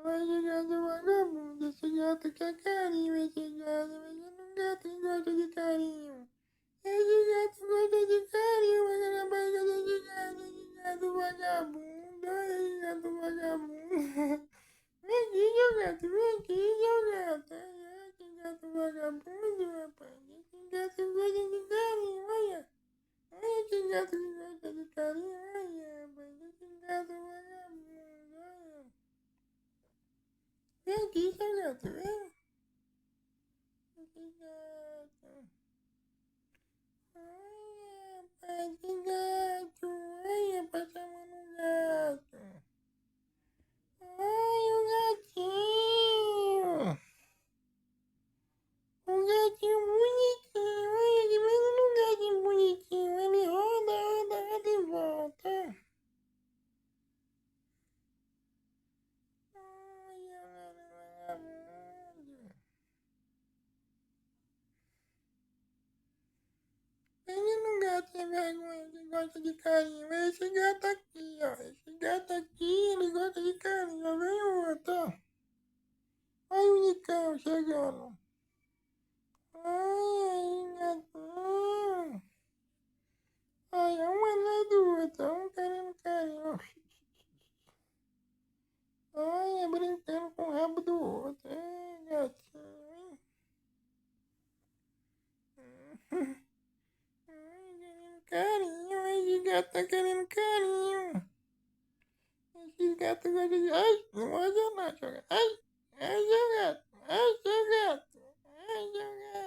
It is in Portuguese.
Esse gato vagabundo, esse gato quer carinho, esse gato gosta de carinho. Esse gato gosta de carinho, mas na barriga desse gato vagabundo, esse gato vagabundo. Vem aqui, seu gato, vem aqui, seu gato. Ai, esse gato vagabundo, rapaz. Esse gato gosta de carinho, olha. Olha esse gato que gosta de carinho, olha, rapaz. Esse gato vagabundo, olha. Vem aqui, seu gato, vem. Que gato. Olha, rapaz, que gato. Olha, passa a mão no gato. Ai, o gatinho. Um gatinho bonitinho. Olha, ele vem num gatinho bonitinho. Ele roda, roda, roda e volta. Olha, vagabundo. Ele não gato sem vergonha que gosta de carinho. É esse gato aqui, ó. Esse gato aqui, ele gosta de carinho. Ó, vem o outro, ó. Olha o Nicão chegando. Ai, aí, gatinho. Olha, um atrás do outro, um querendo carinho. Olha, brincando com o rabo do outro. Ai, gatinho. Ai, querendo carinho. Esse gato tá querendo carinho. Esse gato gosta de... Ai, não morde não, seu gato. Ai, ai, seu gato. Ai, seu gato. Ai, seu gato.